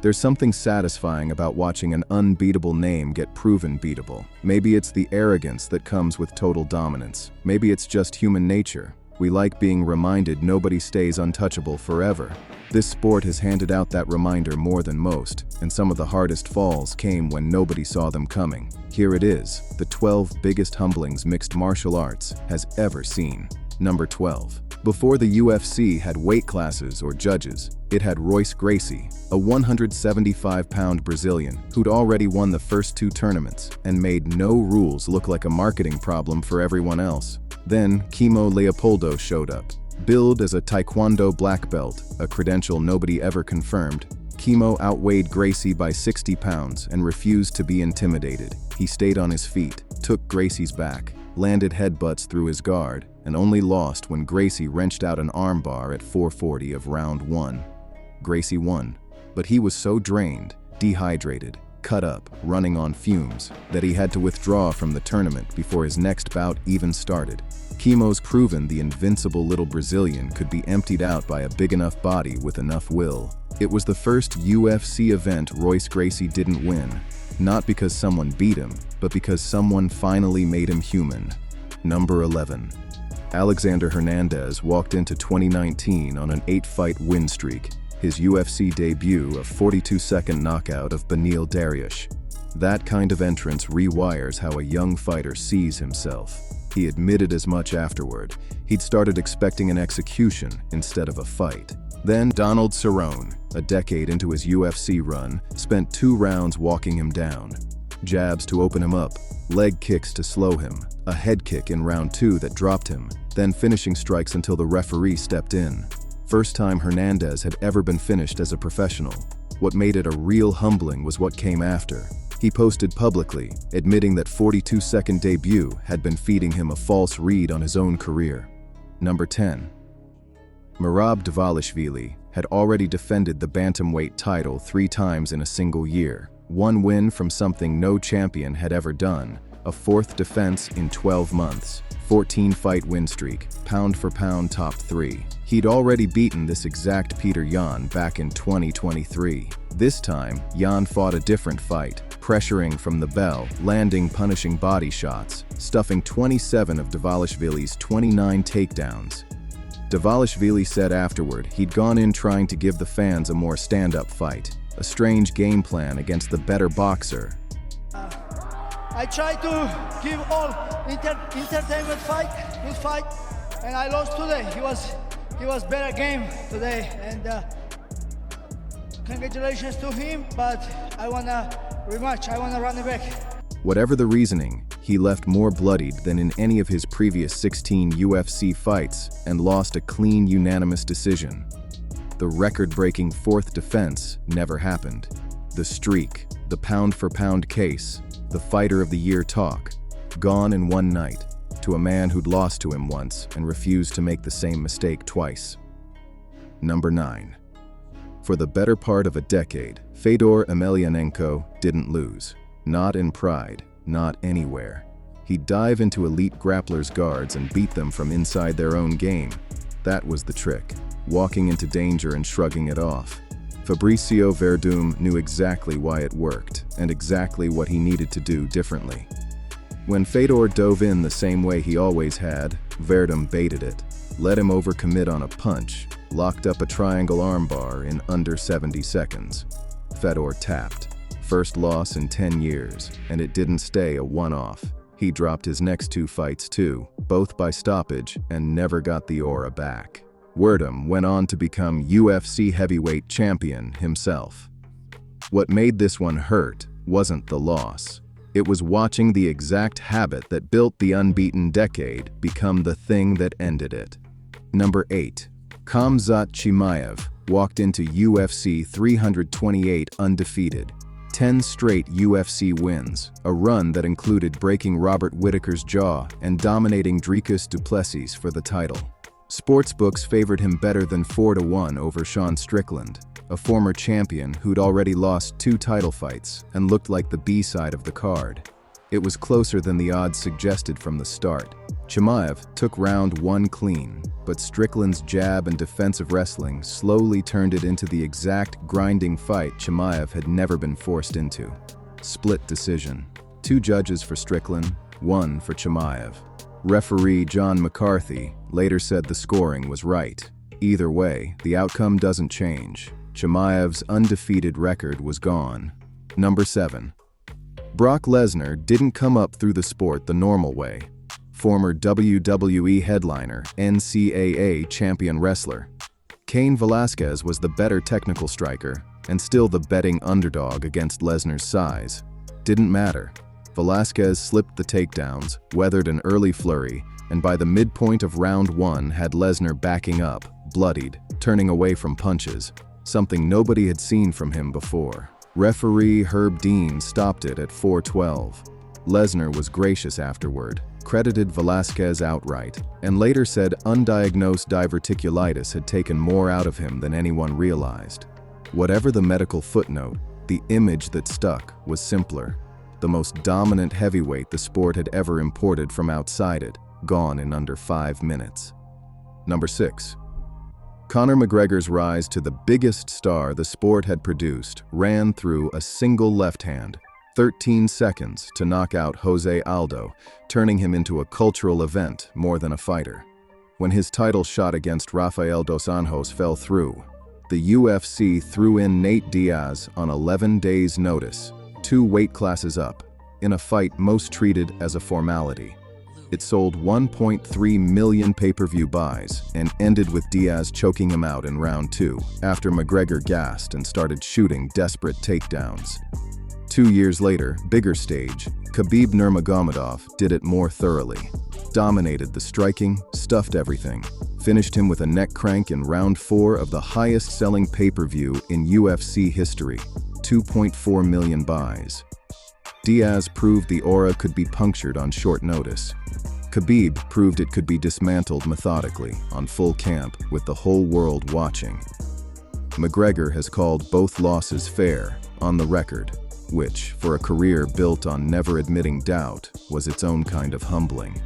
There's something satisfying about watching an unbeatable name get proven beatable. Maybe it's the arrogance that comes with total dominance. Maybe it's just human nature. We like being reminded nobody stays untouchable forever. This sport has handed out that reminder more than most, and some of the hardest falls came when nobody saw them coming. Here it is, the 12 biggest humblings mixed martial arts has ever seen. Number 12. Before the UFC had weight classes or judges, it had Royce Gracie, a 175-pound Brazilian who'd already won the first 2 tournaments and made no rules look like a marketing problem for everyone else. Then Kimo Leopoldo showed up. Billed as a Taekwondo black belt, a credential nobody ever confirmed, Kimo outweighed Gracie by 60 pounds and refused to be intimidated. He stayed on his feet, took Gracie's back, landed headbutts through his guard, and only lost when Gracie wrenched out an armbar at 4:40 of round 1. Gracie won, but he was so drained, dehydrated, cut up, running on fumes, that he had to withdraw from the tournament before his next bout even started. Kimo's proven the invincible little Brazilian could be emptied out by a big enough body with enough will. It was the first UFC event Royce Gracie didn't win, not because someone beat him, but because someone finally made him human. Number 11. Alexander Hernandez walked into 2019 on an 8-fight win streak, his UFC debut a 42-second knockout of Beneil Dariush. That kind of entrance rewires how a young fighter sees himself. He admitted as much afterward. He'd started expecting an execution instead of a fight. Then Donald Cerrone, a decade into his UFC run, spent 2 rounds walking him down. Jabs to open him up, leg kicks to slow him, a head kick in round 2 that dropped him, then finishing strikes until the referee stepped in. First time Hernandez had ever been finished as a professional. What made it a real humbling was what came after. He posted publicly, admitting that 42-second debut had been feeding him a false read on his own career. Number 10. Merab Dvalishvili had already defended the bantamweight title 3 times in a single year. 1 win from something no champion had ever done, a 4th defense in 12 months, 14-fight win streak, pound-for-pound top 3. He'd already beaten this exact Peter Yan back in 2023. This time, Yan fought a different fight, pressuring from the bell, landing punishing body shots, stuffing 27 of Dvalishvili's 29 takedowns. Dvalishvili said afterward he'd gone in trying to give the fans a more stand-up fight, a strange game plan against the better boxer. I tried to give all entertainment fight, good fight, and I lost today. He was better game today, and congratulations to him, but I wanna rematch, I wanna run it back. Whatever the reasoning, he left more bloodied than in any of his previous 16 UFC fights and lost a clean unanimous decision. The record-breaking 4th defense never happened. The streak, the pound-for-pound case, the fighter of the year talk, gone in one night, to a man who'd lost to him once and refused to make the same mistake twice. Number 9. For the better part of a decade, Fedor Emelianenko didn't lose. Not in pride, not anywhere. He'd dive into elite grapplers' guards and beat them from inside their own game. That was the trick, walking into danger and shrugging it off. Fabricio Werdum knew exactly why it worked, and exactly what he needed to do differently. When Fedor dove in the same way he always had, Werdum baited it, let him overcommit on a punch, locked up a triangle armbar in under 70 seconds. Fedor tapped. First loss in 10 years, and it didn't stay a one-off. He dropped his next 2 fights too, both by stoppage, and never got the aura back. Werdum went on to become UFC heavyweight champion himself. What made this one hurt wasn't the loss. It was watching the exact habit that built the unbeaten decade become the thing that ended it. Number 8. Khamzat Chimaev walked into UFC 328 undefeated. 10 straight UFC wins, a run that included breaking Robert Whittaker's jaw and dominating Dricus du Plessis for the title. Sportsbooks favored him better than 4-1 over Sean Strickland, a former champion who'd already lost 2 title fights and looked like the B-side of the card. It was closer than the odds suggested from the start. Chimaev took round 1 clean, but Strickland's jab and defensive wrestling slowly turned it into the exact grinding fight Chimaev had never been forced into. Split decision. 2 judges for Strickland, 1 for Chimaev. Referee John McCarthy later said the scoring was right. Either way, the outcome doesn't change. Chimaev's undefeated record was gone. Number 7. Brock Lesnar didn't come up through the sport the normal way. Former WWE headliner, NCAA champion wrestler. Cain Velasquez was the better technical striker, and still the betting underdog against Lesnar's size. Didn't matter. Velasquez slipped the takedowns, weathered an early flurry, and by the midpoint of round 1 had Lesnar backing up, bloodied, turning away from punches, something nobody had seen from him before. Referee Herb Dean stopped it at 4:12. Lesnar was gracious afterward, credited Velasquez outright, and later said undiagnosed diverticulitis had taken more out of him than anyone realized. Whatever the medical footnote, the image that stuck was simpler. The most dominant heavyweight the sport had ever imported from outside it, gone in under 5 minutes. Number 6. Conor McGregor's rise to the biggest star the sport had produced ran through a single left hand, 13 seconds to knock out Jose Aldo, turning him into a cultural event more than a fighter. When his title shot against Rafael dos Anjos fell through, the UFC threw in Nate Diaz on 11 days' notice, 2 weight classes up, in a fight most treated as a formality. It sold 1.3 million pay-per-view buys and ended with Diaz choking him out in round 2 after McGregor gassed and started shooting desperate takedowns. 2 years later, bigger stage, Khabib Nurmagomedov did it more thoroughly. Dominated the striking, stuffed everything, finished him with a neck crank in round 4 of the highest-selling pay-per-view in UFC history, 2.4 million buys. Diaz proved the aura could be punctured on short notice. Khabib proved it could be dismantled methodically, on full camp, with the whole world watching. McGregor has called both losses fair, on the record, which, for a career built on never admitting doubt, was its own kind of humbling.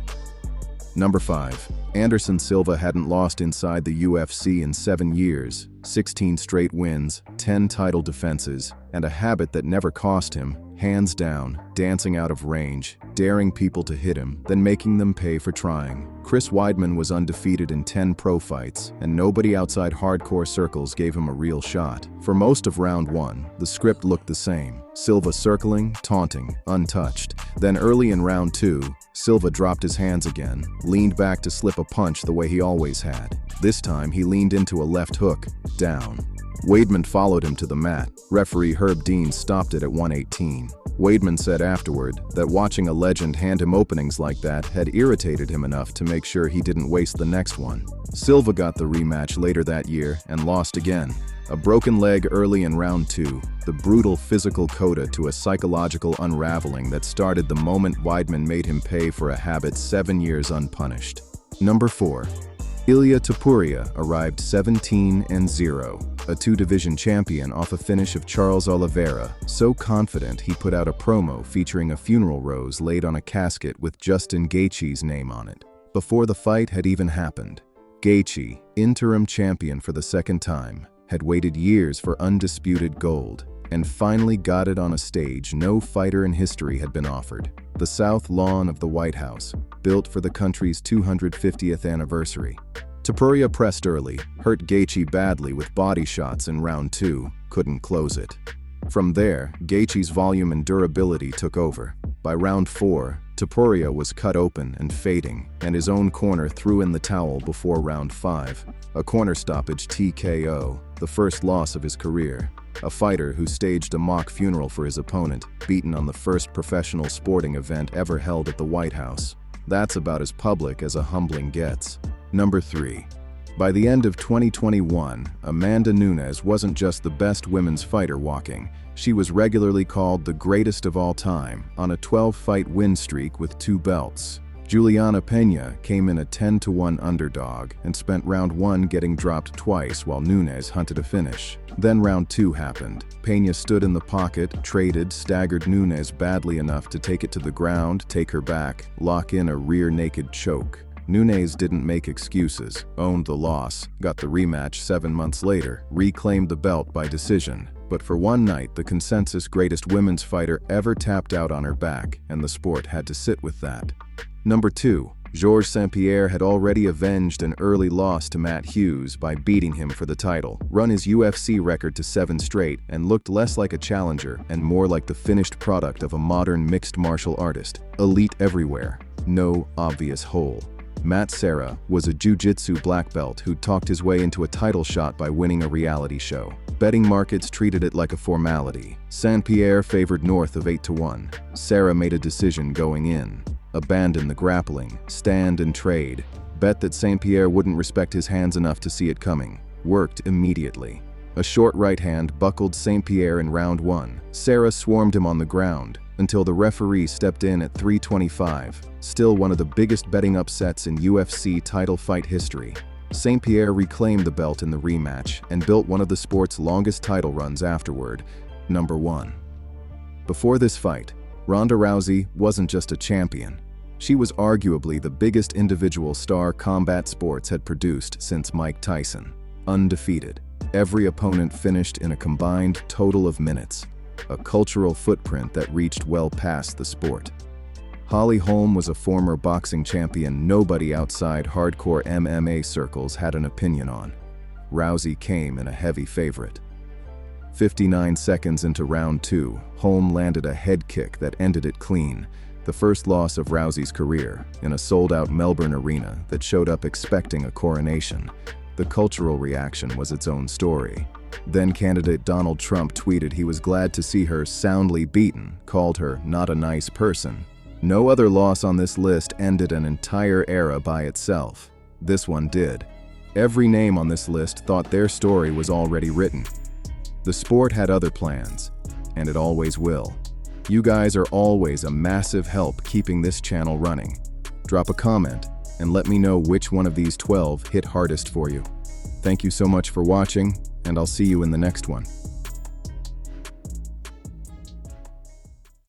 Number 5. Anderson Silva hadn't lost inside the UFC in 7 years, 16 straight wins, 10 title defenses, and a habit that never cost him, hands down, dancing out of range, daring people to hit him, then making them pay for trying. Chris Weidman was undefeated in 10 pro fights, and nobody outside hardcore circles gave him a real shot. For most of round 1, the script looked the same. Silva circling, taunting, untouched. Then early in round 2, Silva dropped his hands again, leaned back to slip a punch the way he always had. This time he leaned into a left hook, down. Weidman followed him to the mat. Referee Herb Dean stopped it at 1:18. Weidman said afterward that watching a legend hand him openings like that had irritated him enough to make sure he didn't waste the next one. Silva got the rematch later that year and lost again. A broken leg early in round 2, the brutal physical coda to a psychological unraveling that started the moment Weidman made him pay for a habit 7 years unpunished. Number 4. Ilia Topuria arrived 17-0, a 2-division champion off a finish of Charles Oliveira, so confident he put out a promo featuring a funeral rose laid on a casket with Justin Gaethje's name on it. Before the fight had even happened, Gaethje, interim champion for the 2nd time, had waited years for undisputed gold, and finally got it on a stage no fighter in history had been offered. The South Lawn of the White House, built for the country's 250th anniversary. Topuria pressed early, hurt Gaethje badly with body shots in round 2, couldn't close it. From there, Gaethje's volume and durability took over. By round 4, Topuria was cut open and fading, and his own corner threw in the towel before round 5. A corner stoppage TKO, the first loss of his career. A fighter who staged a mock funeral for his opponent, beaten on the first professional sporting event ever held at the White House. That's about as public as a humbling gets. Number 3. By the end of 2021, Amanda Nunes wasn't just the best women's fighter walking. She was regularly called the greatest of all time, on a 12-fight win streak with 2 belts. Julianna Pena came in a 10-1 underdog and spent round 1 getting dropped twice while Nunes hunted a finish. Then round 2 happened. Pena stood in the pocket, traded, staggered Nunes badly enough to take it to the ground, take her back, lock in a rear naked choke. Nunes didn't make excuses, owned the loss, got the rematch 7 months later, reclaimed the belt by decision. But for one night, the consensus greatest women's fighter ever tapped out on her back, and the sport had to sit with that. Number 2. Georges St-Pierre had already avenged an early loss to Matt Hughes by beating him for the title, run his UFC record to 7 straight, and looked less like a challenger and more like the finished product of a modern mixed martial artist. Elite everywhere. No obvious hole. Matt Serra was a jiu-jitsu black belt who talked his way into a title shot by winning a reality show. Betting markets treated it like a formality. St-Pierre favored north of 8-1. Serra made a decision going in. Abandon the grappling, stand and trade. Bet that St-Pierre wouldn't respect his hands enough to see it coming. Worked immediately. A short right hand buckled St-Pierre in round 1. Serra swarmed him on the ground until the referee stepped in at 3:25. Still one of the biggest betting upsets in UFC title fight history. St-Pierre reclaimed the belt in the rematch and built one of the sport's longest title runs afterward. Number 1. Before this fight, Ronda Rousey wasn't just a champion. She was arguably the biggest individual star combat sports had produced since Mike Tyson. Undefeated. Every opponent finished in a combined total of minutes. A cultural footprint that reached well past the sport. Holm was a former boxing champion nobody outside hardcore MMA circles had an opinion on. Rousey came in a heavy favorite. 59 seconds into round 2, Holm landed a head kick that ended it clean. The first loss of Rousey's career, in a sold-out Melbourne arena that showed up expecting a coronation. The cultural reaction was its own story. Then candidate Donald Trump tweeted he was glad to see her soundly beaten, called her not a nice person. No other loss on this list ended an entire era by itself. This one did. Every name on this list thought their story was already written. The sport had other plans, and it always will. You guys are always a massive help keeping this channel running. Drop a comment and let me know which one of these 12 hit hardest for you. Thank you so much for watching, and I'll see you in the next one.